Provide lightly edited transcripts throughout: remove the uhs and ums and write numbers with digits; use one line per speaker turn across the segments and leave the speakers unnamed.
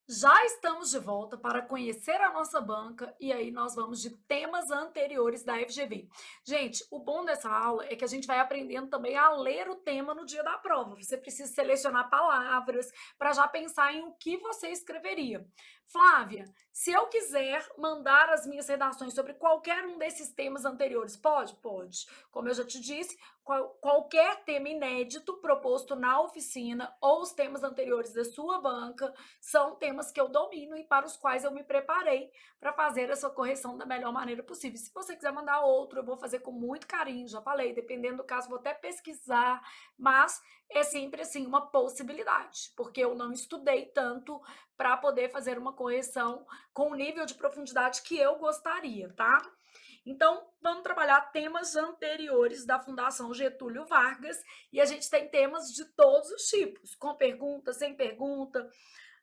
Já estamos de volta para conhecer a nossa banca e aí nós vamos de temas anteriores da FGV. Gente, o bom dessa aula é que a gente vai aprendendo também a ler o tema no dia da prova. Você precisa selecionar palavras para já pensar em o que você escreveria. Flávia, se eu quiser mandar as minhas redações sobre qualquer um desses temas anteriores, pode? Pode. Como eu já te disse, qualquer tema inédito proposto na oficina ou os temas anteriores da sua banca são temas que eu domino e para os quais eu me preparei para fazer essa correção da melhor maneira possível. Se você quiser mandar outro, eu vou fazer com muito carinho, já falei, dependendo do caso, vou até pesquisar, mas é sempre assim uma possibilidade, porque eu não estudei tanto para poder fazer uma correção com o nível de profundidade que eu gostaria, tá? Então, vamos trabalhar temas anteriores da Fundação Getúlio Vargas e a gente tem temas de todos os tipos, com pergunta, sem pergunta.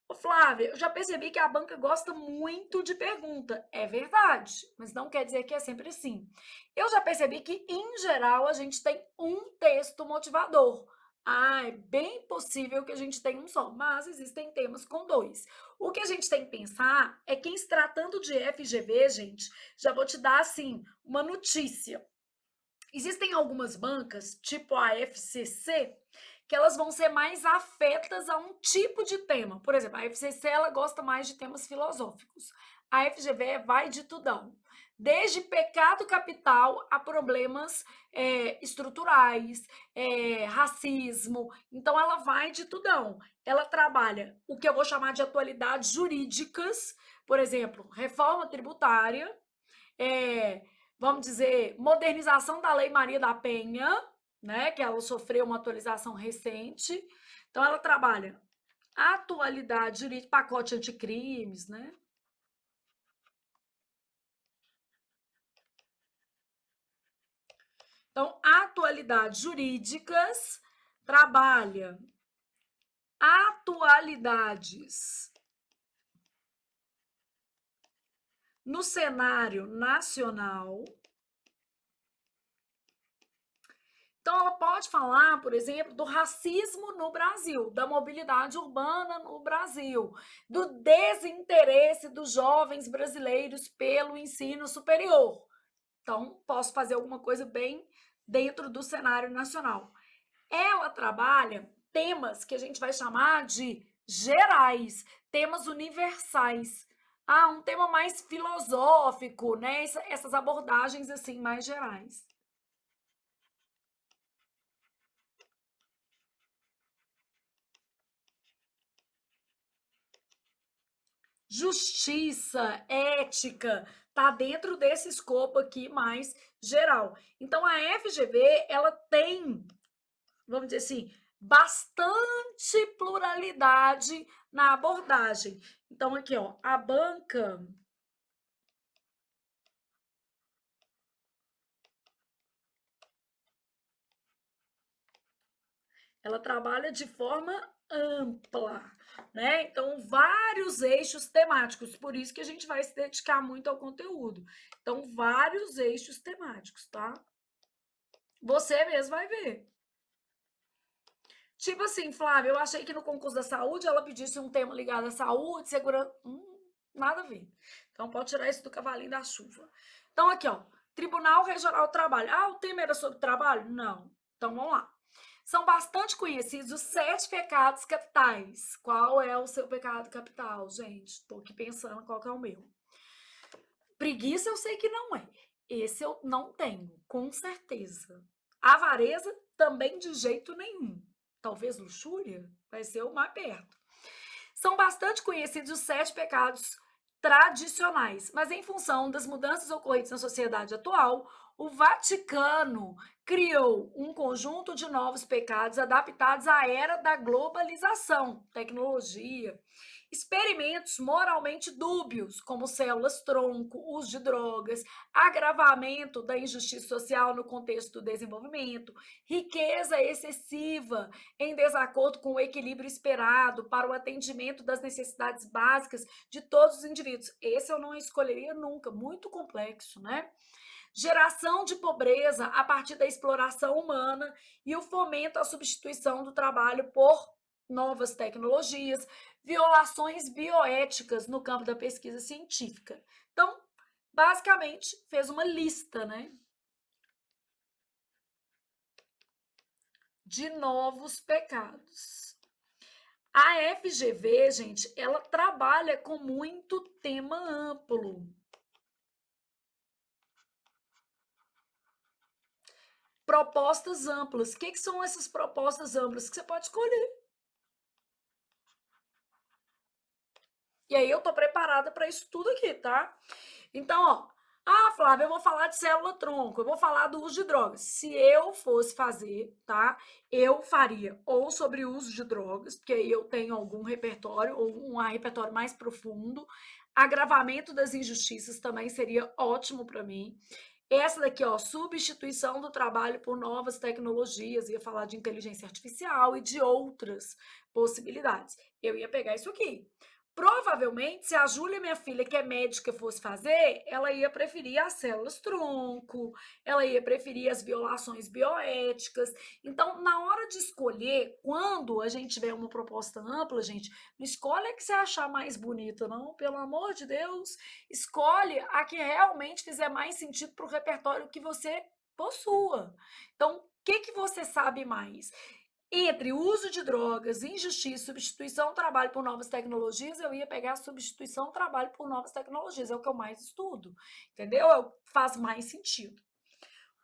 Ô, Flávia, eu já percebi que a banca gosta muito de pergunta. É verdade, mas não quer dizer que é sempre assim. Eu já percebi que, em geral, a gente tem um texto motivador. Ah, é bem possível que a gente tenha um só, mas existem temas com dois. O que a gente tem que pensar é que, em se tratando de FGV, gente, já vou te dar, assim, uma notícia. Existem algumas bancas, tipo a FCC, que elas vão ser mais afetas a um tipo de tema. Por exemplo, a FCC ela gosta mais de temas filosóficos. A FGV vai de tudão. Desde pecado capital a problemas estruturais, racismo. Então, ela vai de tudão. Ela trabalha o que eu vou chamar de atualidades jurídicas, por exemplo, reforma tributária, é, vamos dizer, modernização da Lei Maria da Penha, né, que ela sofreu uma atualização recente. Então, ela trabalha atualidade jurídica, pacote anticrimes, né? Então, atualidades jurídicas trabalha atualidades no cenário nacional. Então, ela pode falar, por exemplo, do racismo no Brasil, da mobilidade urbana no Brasil, do desinteresse dos jovens brasileiros pelo ensino superior. Então, posso fazer alguma coisa bem dentro do cenário nacional. Ela trabalha temas que a gente vai chamar de gerais, temas universais. Ah, um tema mais filosófico, né? Essas abordagens assim mais gerais. Justiça, ética, tá dentro desse escopo aqui mais geral. Então a FGV, ela tem, vamos dizer assim, bastante pluralidade na abordagem. Então aqui, ó, a banca ela trabalha de forma ampla, né? Então, vários eixos temáticos, por isso que a gente vai se dedicar muito ao conteúdo. Então, vários eixos temáticos, tá? Você mesmo vai ver. Tipo assim, Flávia, eu achei que no concurso da saúde ela pedisse um tema ligado à saúde, segurança. Nada a ver. Então pode tirar isso do cavalinho da chuva. Então, aqui, ó. Tribunal Regional do Trabalho. Ah, o tema era sobre trabalho? Não. Então vamos lá. São bastante conhecidos os 7 pecados capitais. Qual é o seu pecado capital, gente? Estou aqui pensando qual que é o meu. Preguiça eu sei que não é. Esse eu não tenho, com certeza. Avareza também de jeito nenhum. Talvez luxúria vai ser o mais perto. São bastante conhecidos os 7 pecados tradicionais, mas em função das mudanças ocorridas na sociedade atual, o Vaticano criou um conjunto de novos pecados adaptados à era da globalização, tecnologia, experimentos moralmente dúbios, como células-tronco, uso de drogas, agravamento da injustiça social no contexto do desenvolvimento, riqueza excessiva em desacordo com o equilíbrio esperado para o atendimento das necessidades básicas de todos os indivíduos. Esse eu não escolheria nunca, muito complexo, né? Geração de pobreza a partir da exploração humana e o fomento à substituição do trabalho por novas tecnologias, violações bioéticas no campo da pesquisa científica. Então, basicamente, fez uma lista, né, de novos pecados. A FGV, gente, ela trabalha com muito tema amplo. Propostas amplas. O que são essas propostas amplas? Que você pode escolher. E aí eu tô preparada para isso tudo aqui, tá? Então, ó, Flávia, eu vou falar de célula-tronco, eu vou falar do uso de drogas. Se eu fosse fazer, tá? Eu faria ou sobre o uso de drogas, porque aí eu tenho algum repertório, ou um repertório mais profundo. Agravamento das injustiças também seria ótimo para mim. Essa daqui, ó, substituição do trabalho por novas tecnologias, ia falar de inteligência artificial e de outras possibilidades. Eu ia pegar isso aqui. Provavelmente, se a Júlia, minha filha, que é médica, fosse fazer, ela ia preferir as células-tronco, ela ia preferir as violações bioéticas. Então, na hora de escolher, quando a gente tiver uma proposta ampla, gente, não escolhe a que você achar mais bonita, não, pelo amor de Deus. Escolhe a que realmente fizer mais sentido para o repertório que você possua. Então, o que você sabe mais? Entre uso de drogas, injustiça, substituição do trabalho por novas tecnologias, eu ia pegar a substituição do trabalho por novas tecnologias, é o que eu mais estudo, entendeu? Faz mais sentido.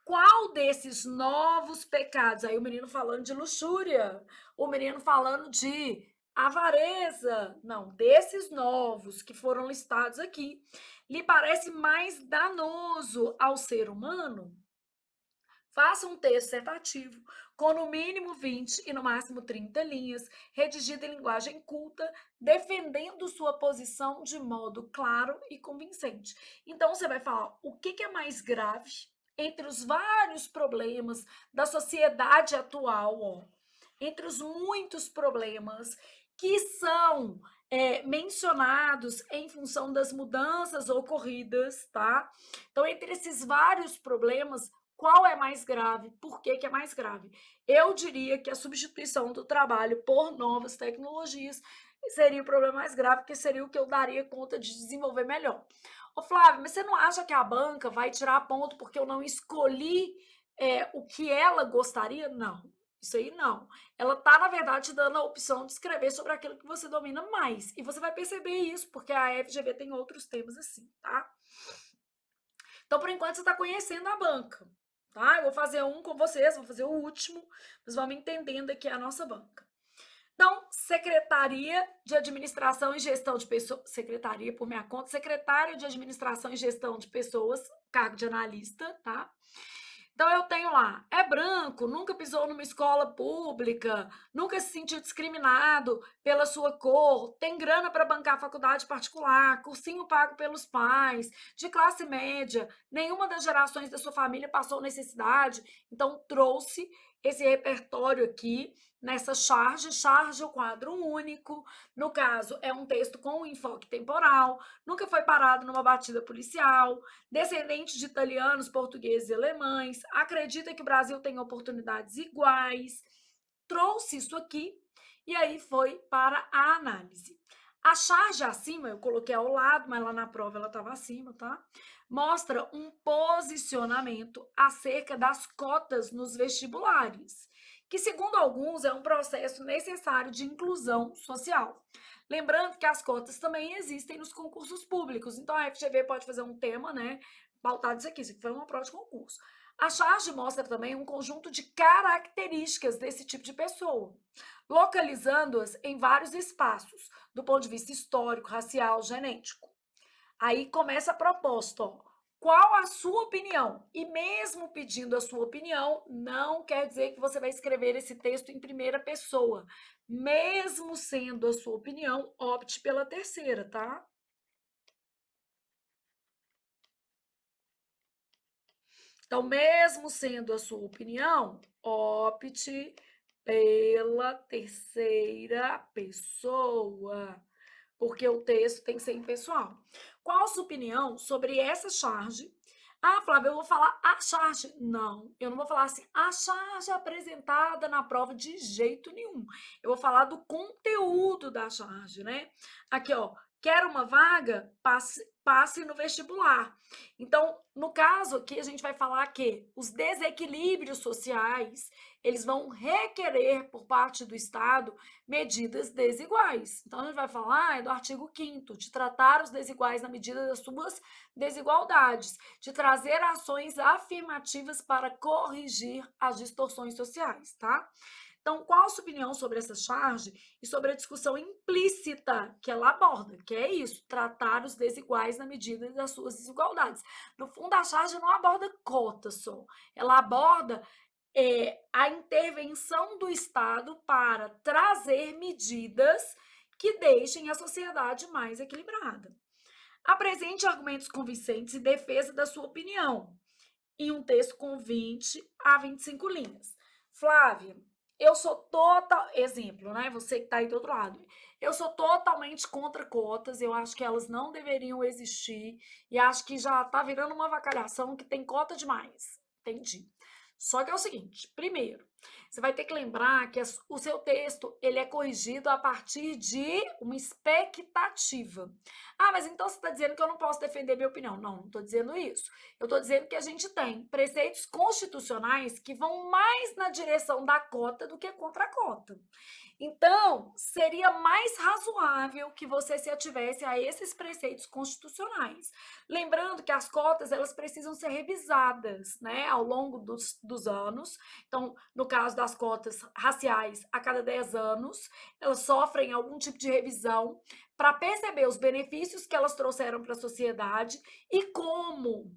Qual desses novos pecados, aí o menino falando de luxúria, o menino falando de avareza, não, desses novos que foram listados aqui, lhe parece mais danoso ao ser humano? Faça um texto dissertativo com no mínimo 20 e no máximo 30 linhas, redigido em linguagem culta, defendendo sua posição de modo claro e convincente. Então, você vai falar o que é mais grave entre os vários problemas da sociedade atual, ó, entre os muitos problemas que são mencionados em função das mudanças ocorridas, tá? Então, entre esses vários problemas, qual é mais grave? Por que é mais grave? Eu diria que a substituição do trabalho por novas tecnologias seria o problema mais grave, porque seria o que eu daria conta de desenvolver melhor. Ô, Flávio, mas você não acha que a banca vai tirar ponto porque eu não escolhi o que ela gostaria? Não, isso aí não. Ela tá, na verdade, dando a opção de escrever sobre aquilo que você domina mais. E você vai perceber isso, porque a FGV tem outros temas assim, tá? Então, por enquanto, você está conhecendo a banca, tá? Eu vou fazer um com vocês, vou fazer o último, mas vamos entendendo aqui a nossa banca. Então, Secretaria de Administração e Gestão de Pessoas, Secretaria por minha conta, Secretário de Administração e Gestão de Pessoas, cargo de analista, tá? Então eu tenho lá, é branco, nunca pisou numa escola pública, nunca se sentiu discriminado pela sua cor, tem grana para bancar faculdade particular, cursinho pago pelos pais, de classe média, nenhuma das gerações da sua família passou necessidade, então trouxe esse repertório aqui nessa charge o quadro único, no caso é um texto com um enfoque temporal, nunca foi parado numa batida policial, descendente de italianos, portugueses e alemães, acredita que o Brasil tem oportunidades iguais, trouxe isso aqui e aí foi para a análise. A charge acima, eu coloquei ao lado, mas lá na prova ela estava acima, tá? Mostra um posicionamento acerca das cotas nos vestibulares, que, segundo alguns, é um processo necessário de inclusão social. Lembrando que as cotas também existem nos concursos públicos, então a FGV pode fazer um tema, né, pautado isso aqui foi uma prova de concurso. A charge mostra também um conjunto de características desse tipo de pessoa, localizando-as em vários espaços, do ponto de vista histórico, racial, genético. Aí começa a proposta, ó. Qual a sua opinião? E mesmo pedindo a sua opinião, não quer dizer que você vai escrever esse texto em primeira pessoa. Mesmo sendo a sua opinião, opte pela terceira, tá? Então, mesmo sendo a sua opinião, opte pela terceira pessoa, porque o texto tem que ser impessoal. Qual a sua opinião sobre essa charge, Ah, Flávia, eu vou falar a charge. Não, eu não vou falar assim, a charge apresentada na prova de jeito nenhum. Eu vou falar do conteúdo da charge, né? Aqui, ó, quer uma vaga? Passe no vestibular. Então, no caso aqui, a gente vai falar que os desequilíbrios sociais, eles vão requerer por parte do Estado medidas desiguais. Então, a gente vai falar do artigo 5º, de tratar os desiguais na medida das suas desigualdades, de trazer ações afirmativas para corrigir as distorções sociais, tá? Então, qual a sua opinião sobre essa charge e sobre a discussão implícita que ela aborda? Que é isso, tratar os desiguais na medida das suas desigualdades. No fundo, a charge não aborda cota só, ela aborda a intervenção do Estado para trazer medidas que deixem a sociedade mais equilibrada. Apresente argumentos convincentes em defesa da sua opinião, em um texto com 20 a 25 linhas. Flávia, eu sou total. Exemplo, né? Você que está aí do outro lado. Eu sou totalmente contra cotas, eu acho que elas não deveriam existir, e acho que já está virando uma avacalhação que tem cota demais. Entendi. Só que é o seguinte, primeiro, você vai ter que lembrar que o seu texto ele é corrigido a partir de uma expectativa. Ah, mas então você está dizendo que eu não posso defender minha opinião. Não estou dizendo isso. Eu estou dizendo que a gente tem preceitos constitucionais que vão mais na direção da cota do que contra a cota. Então, seria mais razoável que você se ativesse a esses preceitos constitucionais. Lembrando que as cotas elas precisam ser revisadas, né, ao longo dos anos. Então, no caso das cotas raciais, a cada 10 anos, elas sofrem algum tipo de revisão para perceber os benefícios que elas trouxeram para a sociedade e como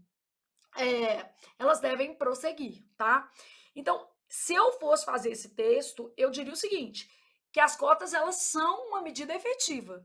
elas devem prosseguir, tá? Então, se eu fosse fazer esse texto, eu diria o seguinte, que as cotas elas são uma medida efetiva,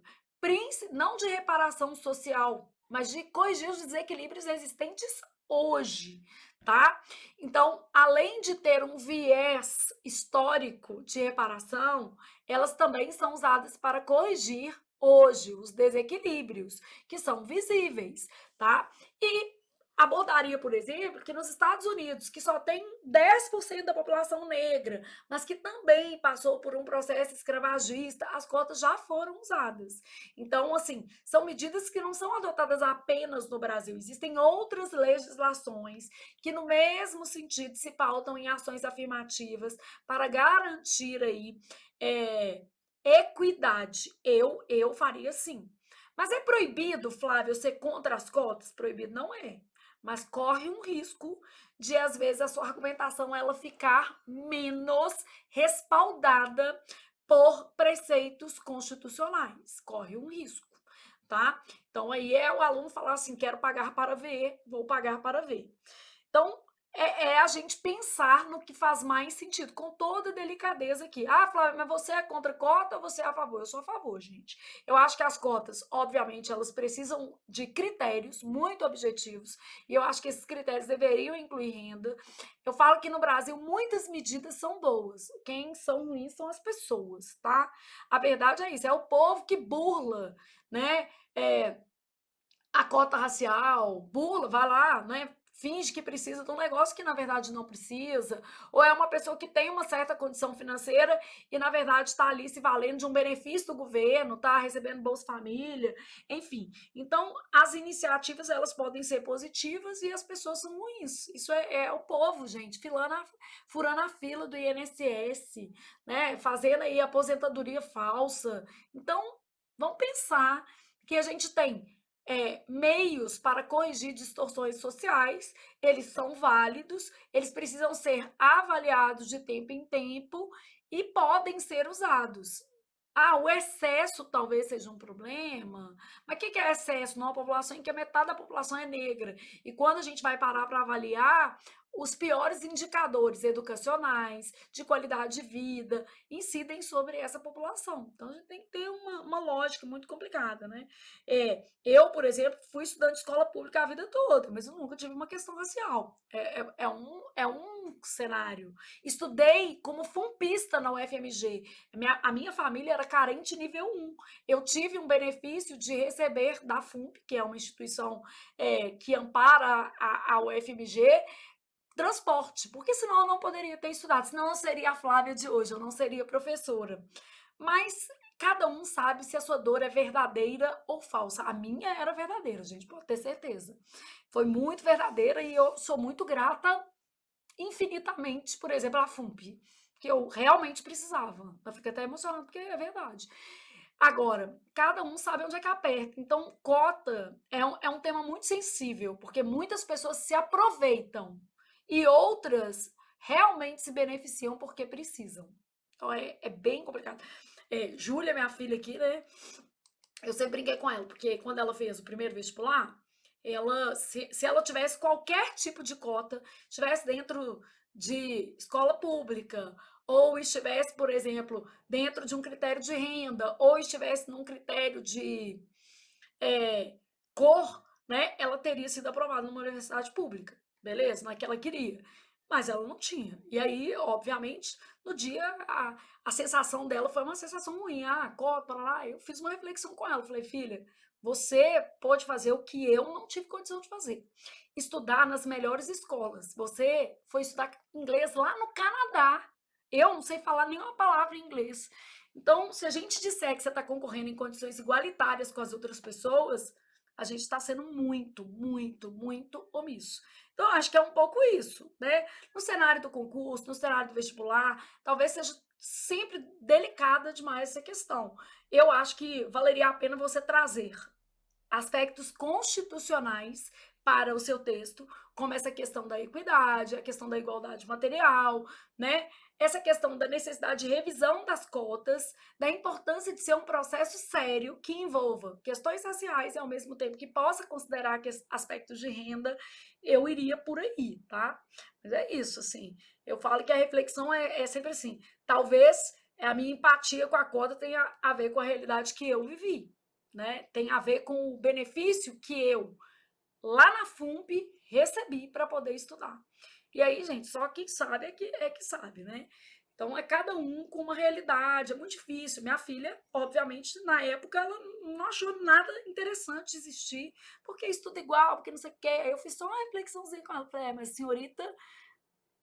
não de reparação social, mas de corrigir os desequilíbrios existentes hoje, tá? Então, além de ter um viés histórico de reparação, elas também são usadas para corrigir hoje os desequilíbrios que são visíveis, tá? E abordaria, por exemplo, que nos Estados Unidos, que só tem 10% da população negra, mas que também passou por um processo escravagista, as cotas já foram usadas. Então, assim, são medidas que não são adotadas apenas no Brasil. Existem outras legislações que, no mesmo sentido, se pautam em ações afirmativas para garantir aí equidade. Eu faria sim. Mas é proibido, Flávio, ser contra as cotas? Proibido não é, mas corre um risco de, às vezes, a sua argumentação ela ficar menos respaldada por preceitos constitucionais. Corre um risco, tá? Então, aí é o aluno falar assim, quero pagar para ver, vou pagar para ver. Então, é a gente pensar no que faz mais sentido, com toda delicadeza aqui. Ah, Flávia, mas você é contra cota ou você é a favor? Eu sou a favor, gente. Eu acho que as cotas, obviamente, elas precisam de critérios muito objetivos, e eu acho que esses critérios deveriam incluir renda. Eu falo que no Brasil muitas medidas são boas, quem são ruins são as pessoas, tá? A verdade é isso, é o povo que burla, né? A cota racial, burla, vai lá, né? Finge que precisa de um negócio que na verdade não precisa, ou é uma pessoa que tem uma certa condição financeira e na verdade está ali se valendo de um benefício do governo, está recebendo Bolsa Família, enfim. Então, as iniciativas elas podem ser positivas e as pessoas são ruins. Isso é o povo, gente, furando a fila do INSS, né? Fazendo aí aposentadoria falsa. Então, vamos pensar que a gente tem meios para corrigir distorções sociais, eles são válidos, eles precisam ser avaliados de tempo em tempo e podem ser usados. Ah, o excesso talvez seja um problema. Mas o que é excesso? Numa população em que a metade da população é negra. E quando a gente vai parar para avaliar, os piores indicadores educacionais, de qualidade de vida, incidem sobre essa população. Então, a gente tem que ter uma lógica muito complicada, né? Eu, por exemplo, fui estudante de escola pública a vida toda, mas eu nunca tive uma questão racial. É um cenário. Estudei como fumpista na UFMG. A minha família era carente nível 1. Eu tive um benefício de receber da FUMP, que é uma instituição que ampara a UFMG, transporte, porque senão eu não poderia ter estudado, senão eu seria a Flávia de hoje, eu não seria professora. Mas cada um sabe se a sua dor é verdadeira ou falsa. A minha era verdadeira, gente, pode ter certeza. Foi muito verdadeira e eu sou muito grata infinitamente, por exemplo, à FUMP, que eu realmente precisava. Eu fico até emocionada porque é verdade. Agora, cada um sabe onde é que aperta. Então, cota é um tema muito sensível, porque muitas pessoas se aproveitam e outras realmente se beneficiam porque precisam. Então, é bem complicado. Júlia, minha filha aqui, né? Eu sempre brinquei com ela, porque quando ela fez o primeiro vestibular, se ela tivesse qualquer tipo de cota, estivesse dentro de escola pública, ou estivesse, por exemplo, dentro de um critério de renda, ou estivesse num critério de cor, né, ela teria sido aprovada numa universidade pública, beleza? Não é que ela queria, mas ela não tinha. E aí, obviamente, no dia, a sensação dela foi uma sensação ruim. Ah, cota, lá. Eu fiz uma reflexão com ela. Falei, filha, você pode fazer o que eu não tive condição de fazer. Estudar nas melhores escolas. Você foi estudar inglês lá no Canadá. Eu não sei falar nenhuma palavra em inglês. Então, se a gente disser que você está concorrendo em condições igualitárias com as outras pessoas, a gente está sendo muito, muito, muito omisso. Então, acho que é um pouco isso, né? No cenário do concurso, no cenário do vestibular, talvez seja sempre delicada demais essa questão. Eu acho que valeria a pena você trazer aspectos constitucionais para o seu texto, como essa questão da equidade, a questão da igualdade material, né? Essa questão da necessidade de revisão das cotas, da importância de ser um processo sério que envolva questões raciais e ao mesmo tempo que possa considerar aspectos de renda, eu iria por aí, tá? Mas é isso, assim. Eu falo que a reflexão é sempre assim. Talvez a minha empatia com a cota tenha a ver com a realidade que eu vivi, né? Tem a ver com o benefício que eu, lá na FUMP, recebi para poder estudar. E aí, gente, só quem sabe é que sabe, né? Então, é cada um com uma realidade, é muito difícil. Minha filha, obviamente, na época, ela não achou nada interessante existir, porque estuda igual, porque não sei o quê. Aí eu fiz só uma reflexãozinha com ela. Falei, mas a senhorita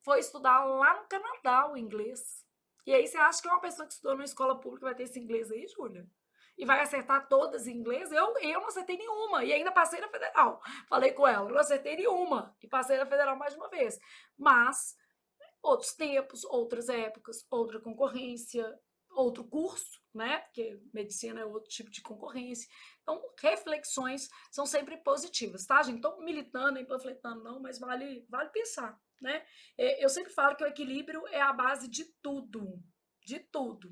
foi estudar lá no Canadá o inglês. E aí, você acha que uma pessoa que estudou numa escola pública vai ter esse inglês aí, Júlia? E vai acertar todas em inglês? Eu não acertei nenhuma. E ainda passei na federal. Falei com ela, não acertei nenhuma. E passei na federal mais uma vez. Mas, outros tempos, outras épocas, outra concorrência, outro curso, né? Porque medicina é outro tipo de concorrência. Então, reflexões são sempre positivas, tá, gente? Estou militando, nem panfletando, não, mas vale pensar, né? Eu sempre falo que o equilíbrio é a base de tudo. De tudo.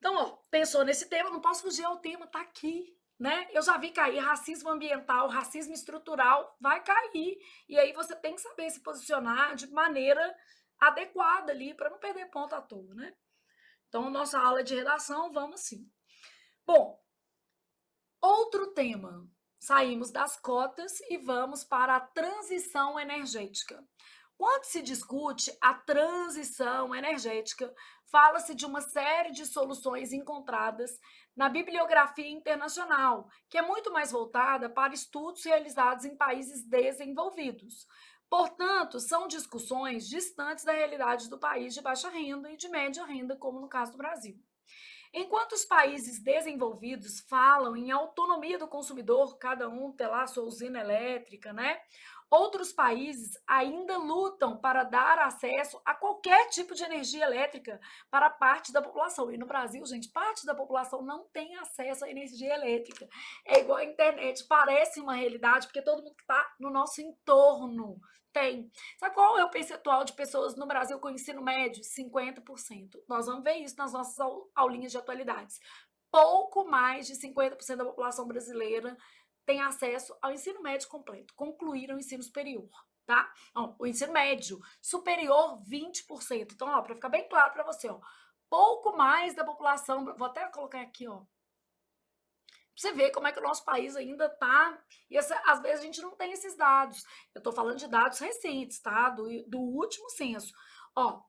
Então, ó, pensou nesse tema, não posso fugir ao tema, tá aqui, né? Eu já vi cair racismo ambiental, racismo estrutural, vai cair. E aí você tem que saber se posicionar de maneira adequada ali para não perder ponto à toa, né? Então, nossa aula de redação, vamos sim. Bom, outro tema. Saímos das cotas e vamos para a transição energética. Quando se discute a transição energética, fala-se de uma série de soluções encontradas na bibliografia internacional, que é muito mais voltada para estudos realizados em países desenvolvidos. Portanto, são discussões distantes da realidade do país de baixa renda e de média renda, como no caso do Brasil. Enquanto os países desenvolvidos falam em autonomia do consumidor, cada um ter lá sua usina elétrica, né? Outros países ainda lutam para dar acesso a qualquer tipo de energia elétrica para parte da população. E no Brasil, gente, parte da população não tem acesso à energia elétrica. É igual a internet, parece uma realidade, porque todo mundo que está no nosso entorno tem. Sabe qual é o percentual de pessoas no Brasil com ensino médio? 50%. Nós vamos ver isso nas nossas aulinhas de atualidades. Pouco mais de 50% da população brasileira tem acesso ao ensino médio completo, concluíram o ensino superior, tá? Ó, o ensino médio superior 20%. Então, ó, para ficar bem claro para você, ó, pouco mais da população, vou até colocar aqui, ó, você vê como é que o nosso país ainda está. E às vezes a gente não tem esses dados. Eu estou falando de dados recentes, tá? Do último censo. Ó,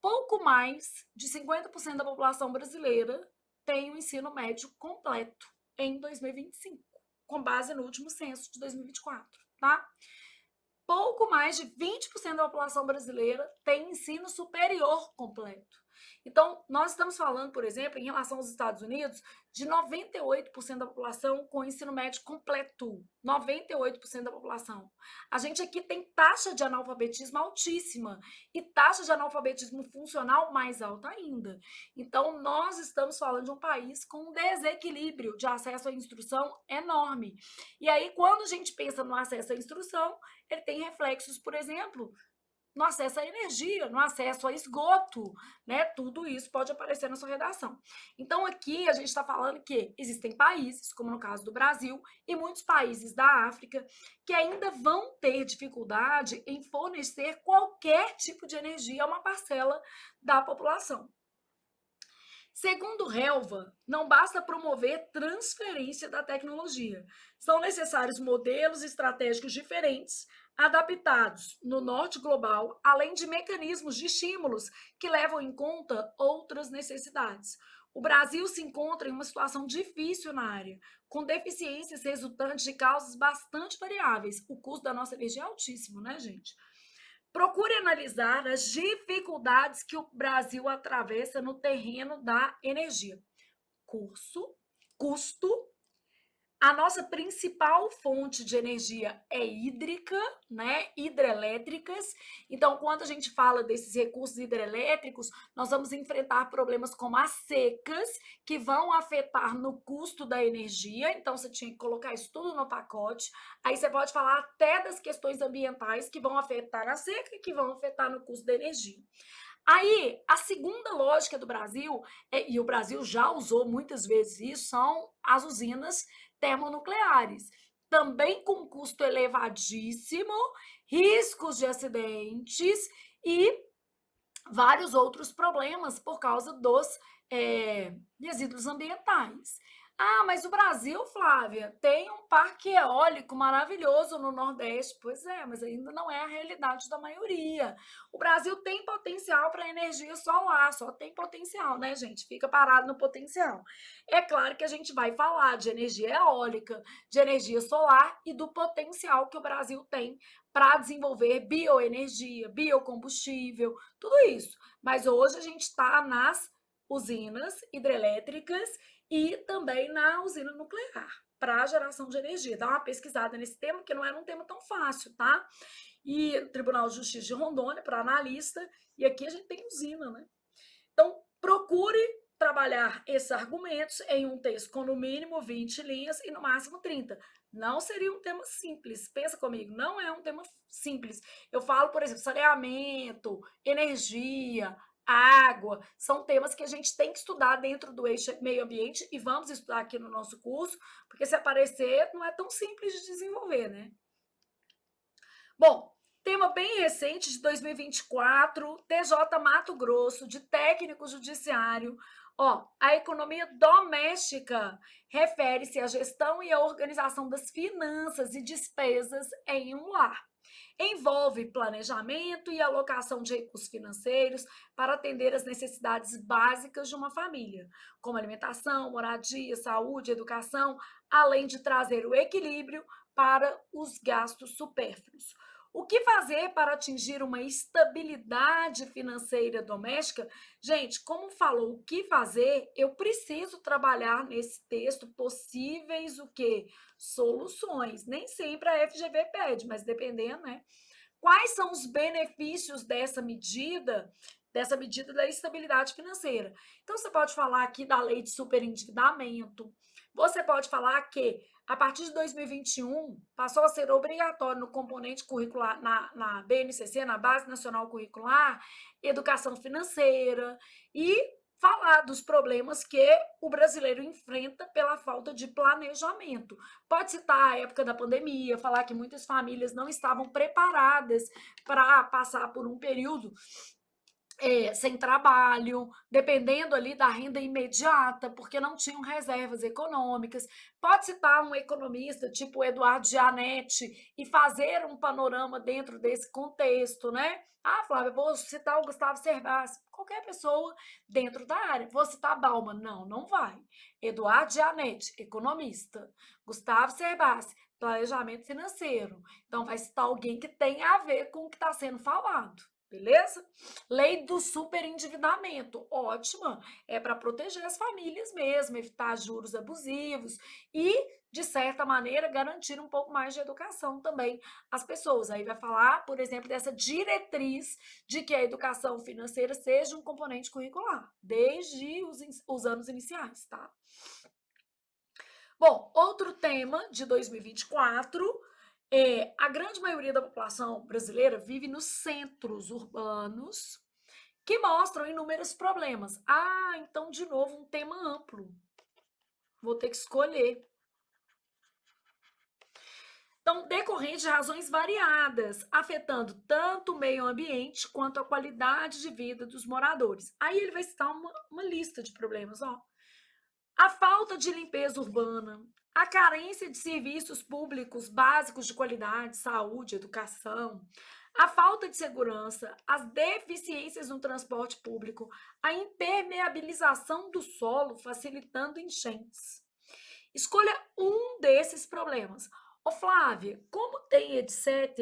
pouco mais de 50% da população brasileira tem o ensino médio completo em 2025, com base no último censo de 2024, tá? Pouco mais de 20% da população brasileira tem ensino superior completo. Então, nós estamos falando, por exemplo, em relação aos Estados Unidos, de 98% da população com ensino médio completo. 98% da população. A gente aqui tem taxa de analfabetismo altíssima e taxa de analfabetismo funcional mais alta ainda. Então, nós estamos falando de um país com um desequilíbrio de acesso à instrução enorme. E aí, quando a gente pensa no acesso à instrução, ele tem reflexos, por exemplo, no acesso à energia, no acesso a esgoto, né? Tudo isso pode aparecer na sua redação. Então, aqui a gente está falando que existem países, como no caso do Brasil, e muitos países da África, que ainda vão ter dificuldade em fornecer qualquer tipo de energia a uma parcela da população. Segundo Helva, não basta promover transferência da tecnologia. São necessários modelos estratégicos diferentes, adaptados no norte global, além de mecanismos de estímulos que levam em conta outras necessidades. O Brasil se encontra em uma situação difícil na área, com deficiências resultantes de causas bastante variáveis. O custo da nossa energia é altíssimo, né, gente? Procure analisar as dificuldades que o Brasil atravessa no terreno da energia. Custo. A nossa principal fonte de energia é hídrica, né? Hidrelétricas. Então, quando a gente fala desses recursos hidrelétricos, nós vamos enfrentar problemas como as secas, que vão afetar no custo da energia. Então, você tinha que colocar isso tudo no pacote. Aí você pode falar até das questões ambientais que vão afetar a seca e que vão afetar no custo da energia. Aí, a segunda lógica do Brasil, e o Brasil já usou muitas vezes isso, são as usinas termonucleares. Também com custo elevadíssimo, riscos de acidentes e vários outros problemas por causa dos resíduos ambientais. Ah, mas o Brasil, Flávia, tem um parque eólico maravilhoso no Nordeste. Pois é, mas ainda não é a realidade da maioria. O Brasil tem potencial para energia solar, só tem potencial, né, gente? Fica parado no potencial. É claro que a gente vai falar de energia eólica, de energia solar e do potencial que o Brasil tem para desenvolver bioenergia, biocombustível, tudo isso. Mas hoje a gente está nas usinas hidrelétricas e também na usina nuclear para a geração de energia. Dá uma pesquisada nesse tema, porque não era um tema tão fácil, tá? E Tribunal de Justiça de Rondônia para analista, e aqui a gente tem usina, né? Então, procure trabalhar esses argumentos em um texto com no mínimo 20 linhas e no máximo 30. Não seria um tema simples. Pensa comigo, não é um tema simples. Eu falo, por exemplo, saneamento, energia, água, são temas que a gente tem que estudar dentro do eixo meio ambiente e vamos estudar aqui no nosso curso, porque se aparecer, não é tão simples de desenvolver, né? Bom, tema bem recente de 2024, TJ Mato Grosso, de técnico judiciário. Ó, a economia doméstica refere-se à gestão e à organização das finanças e despesas em um lar. Envolve planejamento e alocação de recursos financeiros para atender às necessidades básicas de uma família, como alimentação, moradia, saúde, educação, além de trazer o equilíbrio para os gastos supérfluos. O que fazer para atingir uma estabilidade financeira doméstica? Gente, como falou o que fazer, eu preciso trabalhar nesse texto possíveis o quê? Soluções. Nem sempre a FGV pede, mas dependendo, né? Quais são os benefícios dessa medida da estabilidade financeira? Então, você pode falar aqui da lei de superendividamento, você pode falar que, a partir de 2021, passou a ser obrigatório no componente curricular, na BNCC, na Base Nacional Curricular, educação financeira, e falar dos problemas que o brasileiro enfrenta pela falta de planejamento. Pode citar a época da pandemia, falar que muitas famílias não estavam preparadas para passar por um período sem trabalho, dependendo ali da renda imediata, porque não tinham reservas econômicas. Pode citar um economista tipo Eduardo Gianetti e fazer um panorama dentro desse contexto, né? Ah, Flávia, vou citar o Gustavo Cerbasi, qualquer pessoa dentro da área. Vou citar Bauman? Não, não vai. Eduardo Gianetti, economista. Gustavo Cerbasi, planejamento financeiro. Então, vai citar alguém que tem a ver com o que está sendo falado. Beleza? Lei do superendividamento, ótima, é para proteger as famílias mesmo, evitar juros abusivos e, de certa maneira, garantir um pouco mais de educação também às pessoas. Aí vai falar, por exemplo, dessa diretriz de que a educação financeira seja um componente curricular, desde os anos iniciais, tá? Bom, outro tema de 2024 a grande maioria da população brasileira vive nos centros urbanos que mostram inúmeros problemas. Ah, então, de novo, um tema amplo. Vou ter que escolher. Então, decorrente de razões variadas, afetando tanto o meio ambiente quanto a qualidade de vida dos moradores. Aí ele vai citar uma lista de problemas, ó. A falta de limpeza urbana, a carência de serviços públicos básicos de qualidade, saúde, educação, a falta de segurança, as deficiências no transporte público, a impermeabilização do solo, facilitando enchentes. Escolha um desses problemas. Ô Flávia, como tem etc.,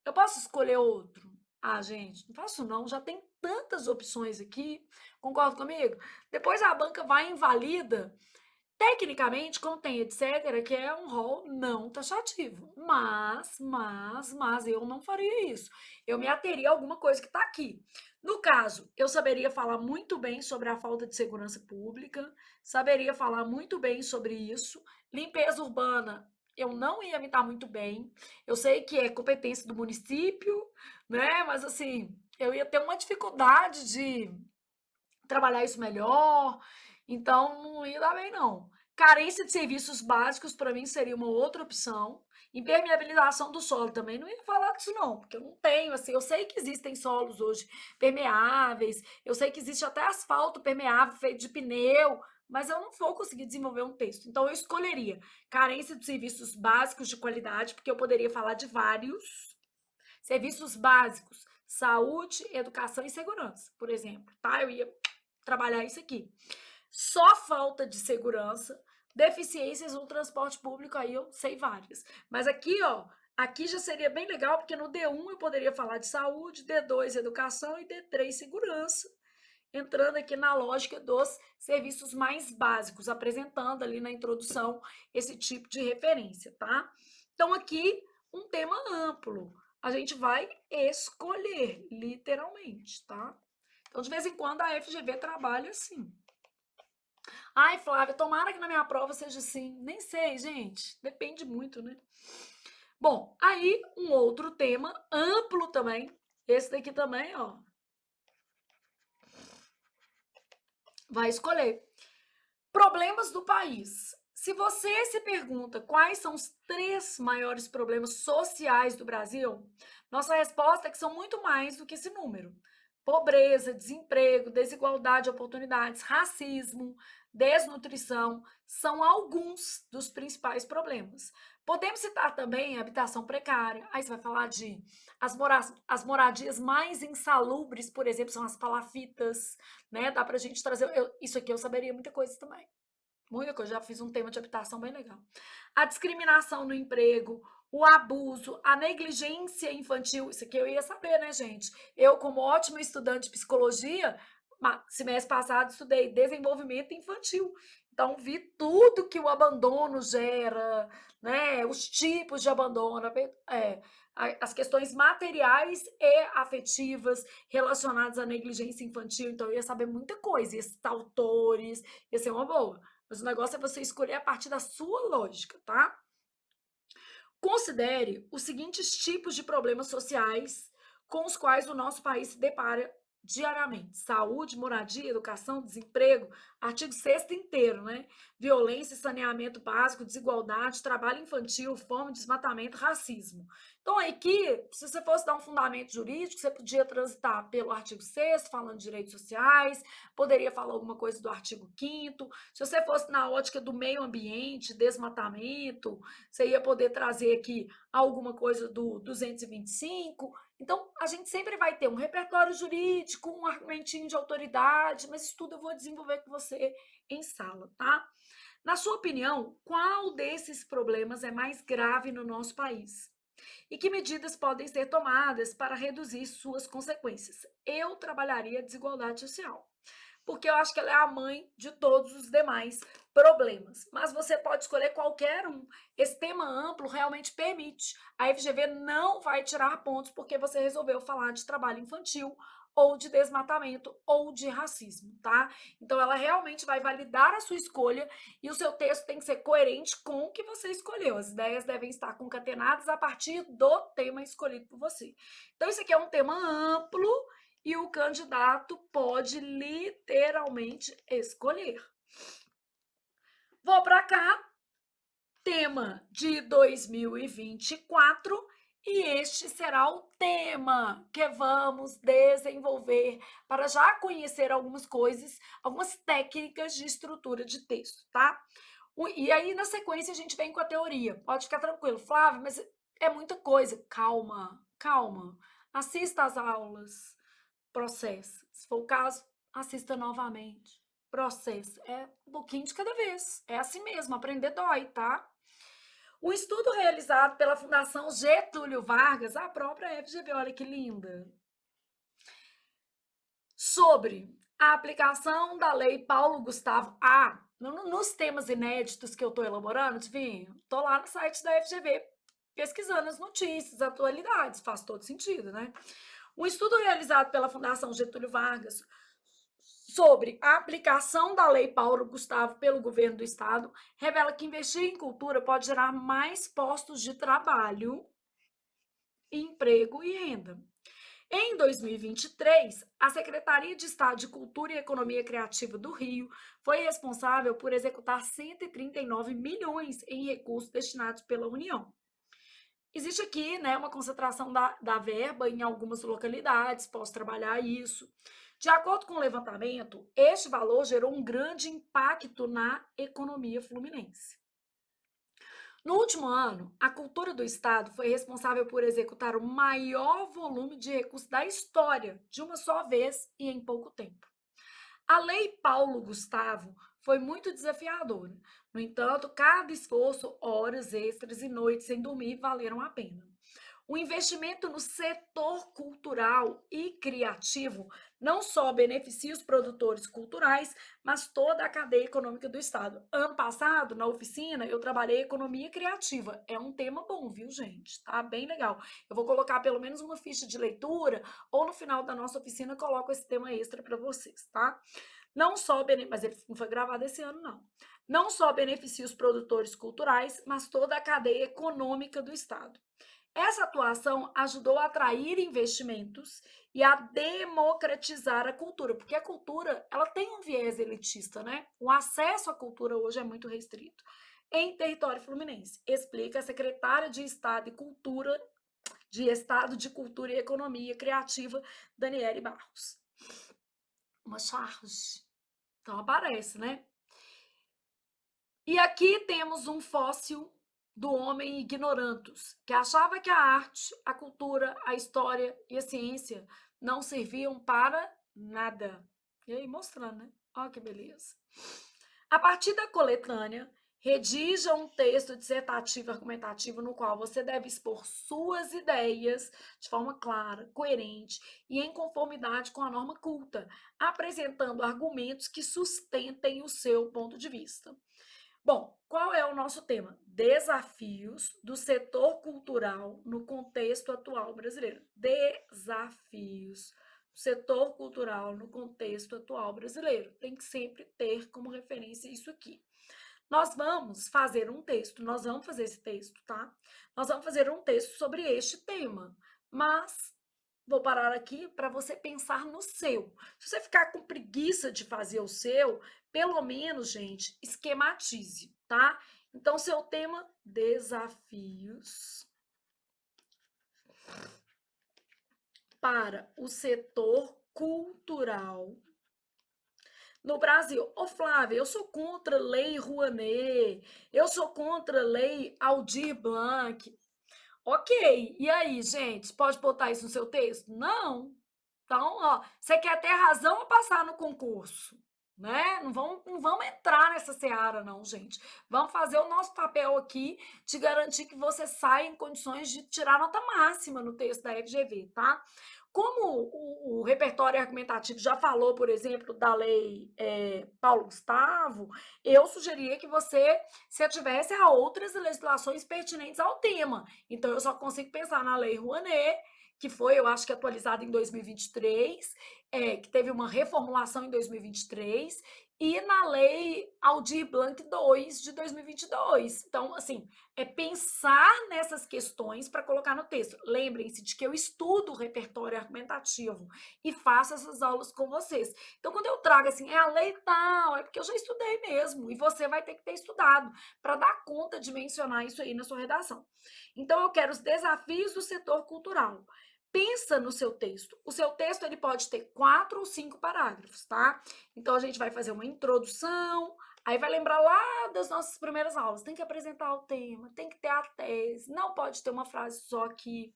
eu posso escolher outro? Ah, gente, não faço não, já tem tantas opções aqui, concorda comigo? Depois a banca vai e invalida, tecnicamente, contém etc., que é um rol não taxativo. Mas, eu não faria isso. Eu me ateria a alguma coisa que está aqui. No caso, eu saberia falar muito bem sobre a falta de segurança pública, saberia falar muito bem sobre isso. Limpeza urbana, eu não ia me dar muito bem. Eu sei que é competência do município, né? Mas assim, eu ia ter uma dificuldade de trabalhar isso melhor, então não ia dar bem, não. Carência de serviços básicos, para mim, seria uma outra opção. Impermeabilização do solo também não ia falar disso, não, porque eu não tenho, assim, eu sei que existem solos hoje permeáveis, eu sei que existe até asfalto permeável feito de pneu, mas eu não vou conseguir desenvolver um texto. Então, eu escolheria carência de serviços básicos de qualidade, porque eu poderia falar de vários serviços básicos, saúde, educação e segurança, por exemplo, tá? Eu ia trabalhar isso aqui. Só falta de segurança, deficiências no transporte público, aí eu sei várias. Mas aqui, ó, aqui já seria bem legal, porque no D1 eu poderia falar de saúde, D2 educação e D3 segurança, entrando aqui na lógica dos serviços mais básicos, apresentando ali na introdução esse tipo de referência, tá? Então aqui um tema amplo, a gente vai escolher, literalmente, tá? Então, de vez em quando, a FGV trabalha assim. Ai, Flávia, tomara que na minha prova seja assim. Nem sei, gente. Depende muito, né? Bom, aí um outro tema amplo também. Esse daqui também, ó. Vai escolher. Problemas do país. Se você se pergunta quais são os 3 maiores problemas sociais do Brasil, nossa resposta é que são muito mais do que esse número. Pobreza, desemprego, desigualdade de oportunidades, racismo, desnutrição são alguns dos principais problemas. Podemos citar também a habitação precária. Aí você vai falar de as moradias mais insalubres, por exemplo, são as palafitas, né? Dá pra gente trazer. Isso aqui eu saberia muita coisa também. Muita coisa, já fiz um tema de habitação bem legal. A discriminação no emprego, o abuso, a negligência infantil, isso aqui eu ia saber, né, gente? Eu, como ótima estudante de psicologia, semestre passado estudei desenvolvimento infantil. Então, vi tudo que o abandono gera, né? Os tipos de abandono, as questões materiais e afetivas relacionadas à negligência infantil. Então, eu ia saber muita coisa, ia citar autores, ia ser uma boa. Mas o negócio é você escolher a partir da sua lógica, tá? Considere os seguintes tipos de problemas sociais com os quais o nosso país se depara diariamente. Saúde, moradia, educação, desemprego, artigo 6º inteiro, né? Violência, saneamento básico, desigualdade, trabalho infantil, fome, desmatamento, racismo. Então, aqui, se você fosse dar um fundamento jurídico, você podia transitar pelo artigo 6º, falando de direitos sociais, poderia falar alguma coisa do artigo 5º. Se você fosse na ótica do meio ambiente, desmatamento, você ia poder trazer aqui alguma coisa do 225. Então, a gente sempre vai ter um repertório jurídico, um argumentinho de autoridade, mas isso tudo eu vou desenvolver com você em sala, tá? Na sua opinião, qual desses problemas é mais grave no nosso país? E que medidas podem ser tomadas para reduzir suas consequências? Eu trabalharia a desigualdade social, porque eu acho que ela é a mãe de todos os demais problemas. Mas você pode escolher qualquer um. Esse tema amplo realmente permite. A FGV não vai tirar pontos porque você resolveu falar de trabalho infantil ou de desmatamento ou de racismo, tá? Então ela realmente vai validar a sua escolha e o seu texto tem que ser coerente com o que você escolheu. As ideias devem estar concatenadas a partir do tema escolhido por você. Então isso aqui é um tema amplo e o candidato pode literalmente escolher. Vou para cá, tema de 2024, e este será o tema que vamos desenvolver para já conhecer algumas coisas, algumas técnicas de estrutura de texto, tá? E aí, na sequência, a gente vem com a teoria. Pode ficar tranquilo, Flávio, mas é muita coisa. Calma, calma. Assista às aulas, processo. Se for o caso, assista novamente. Processo. É um pouquinho de cada vez. É assim mesmo, aprender dói, tá? O estudo realizado pela Fundação Getúlio Vargas, a própria FGV, olha que linda, sobre a aplicação da Lei Paulo Gustavo A, nos temas inéditos que eu estou elaborando, adivinha? Estou lá no site da FGV, pesquisando as notícias, atualidades, faz todo sentido, né? Um estudo realizado pela Fundação Getúlio Vargas sobre a aplicação da Lei Paulo Gustavo pelo governo do estado revela que investir em cultura pode gerar mais postos de trabalho, emprego e renda. Em 2023, a Secretaria de Estado de Cultura e Economia Criativa do Rio foi responsável por executar 139 milhões em recursos destinados pela União. Existe aqui, né, uma concentração da verba em algumas localidades, posso trabalhar isso. De acordo com o levantamento, este valor gerou um grande impacto na economia fluminense. No último ano, a cultura do estado foi responsável por executar o maior volume de recursos da história, de uma só vez e em pouco tempo. A Lei Paulo Gustavo foi muito desafiadora. No entanto, cada esforço, horas extras e noites sem dormir valeram a pena. O investimento no setor cultural e criativo não só beneficia os produtores culturais, mas toda a cadeia econômica do Estado. Ano passado, na oficina, eu trabalhei economia criativa. É um tema bom, viu, gente? Tá bem legal. Eu vou colocar pelo menos uma ficha de leitura, ou no final da nossa oficina eu coloco esse tema extra para vocês, tá? Não só, mas ele não foi gravado esse ano, não. Não só beneficia os produtores culturais, mas toda a cadeia econômica do Estado. Essa atuação ajudou a atrair investimentos e a democratizar a cultura, porque a cultura, ela tem um viés elitista, né? O acesso à cultura hoje é muito restrito em território fluminense, explica a secretária de Estado de Cultura e Economia Criativa, Daniele Barros. Uma charge. Então aparece, né? E aqui temos um fóssil do homem ignorantus, que achava que a arte, a cultura, a história e a ciência não serviam para nada. E aí mostrando, né? Olha que beleza. A partir da coletânea, redija um texto dissertativo argumentativo no qual você deve expor suas ideias de forma clara, coerente e em conformidade com a norma culta, apresentando argumentos que sustentem o seu ponto de vista. Bom, qual é o nosso tema? Desafios do setor cultural no contexto atual brasileiro. Desafios do setor cultural no contexto atual brasileiro. Tem que sempre ter como referência isso aqui. Nós vamos fazer um texto, nós vamos fazer esse texto, tá? Nós vamos fazer um texto sobre este tema, mas Vou parar aqui para você pensar no seu. Se você ficar com preguiça de fazer o seu, pelo menos, gente, esquematize, tá? Então, seu tema: desafios para o setor cultural no Brasil. Ô, Flávia, eu sou contra a Lei Rouanet, eu sou contra a Lei Aldir Blanc. Ok, e aí, gente, pode botar isso no seu texto? Não. Então, ó, você quer ter razão ou passar no concurso, né? Não vamos entrar nessa seara, não, gente. Vamos fazer o nosso papel aqui de garantir que você saia em condições de tirar nota máxima no texto da FGV, tá? Como o repertório argumentativo já falou, por exemplo, da lei Paulo Gustavo, eu sugeria que você se ativesse a outras legislações pertinentes ao tema. Então, eu só consigo pensar na lei Rouanet, que foi, eu acho que atualizada em 2023, que teve uma reformulação em 2023, e na lei Aldir Blanc II de 2022. Então, assim, é pensar nessas questões para colocar no texto. Lembrem-se de que eu estudo o repertório argumentativo e faço essas aulas com vocês. Então, quando eu trago assim, é a lei tal, é porque eu já estudei mesmo, e você vai ter que ter estudado para dar conta de mencionar isso aí na sua redação. Então, eu quero os desafios do setor cultural. Pensa no seu texto. O seu texto ele pode ter 4 ou 5 parágrafos, tá? Então a gente vai fazer uma introdução, aí vai lembrar lá das nossas primeiras aulas. Tem que apresentar o tema, tem que ter a tese, não pode ter uma frase só aqui.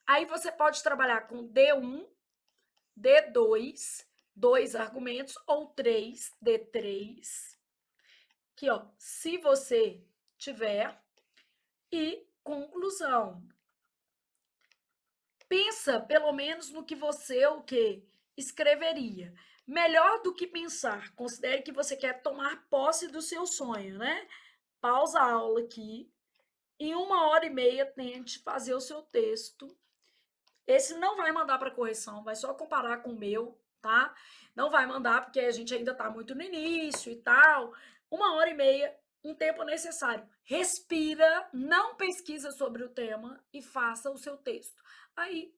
Aí você pode trabalhar com D1, D2, dois argumentos, ou 3, D3. Aqui, ó, se você tiver. E conclusão. Pensa pelo menos no que você o quê? Escreveria. Melhor do que pensar, considere que você quer tomar posse do seu sonho, né? Pausa a aula aqui. Em 1 hora e meia, tente fazer o seu texto. Esse não vai mandar para correção, vai só comparar com o meu, tá? Não vai mandar porque a gente ainda está muito no início e tal. 1 hora e meia, um tempo necessário. Respira, não pesquisa sobre o tema e faça o seu texto. Aí,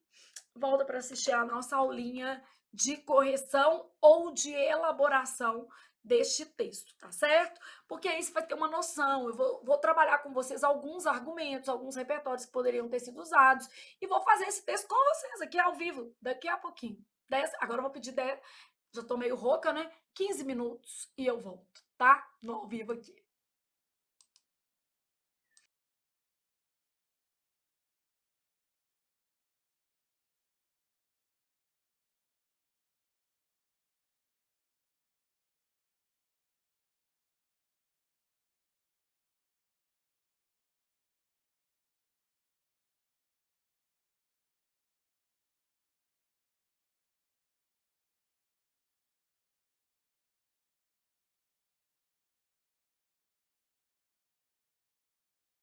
volta para assistir a nossa aulinha de correção ou de elaboração deste texto, tá certo? Porque aí você vai ter uma noção. Eu vou trabalhar com vocês alguns argumentos, alguns repertórios que poderiam ter sido usados, e vou fazer esse texto com vocês aqui ao vivo, daqui a pouquinho. Agora eu vou pedir 10, já tô meio rouca, né? 15 minutos e eu volto, tá? No ao vivo aqui.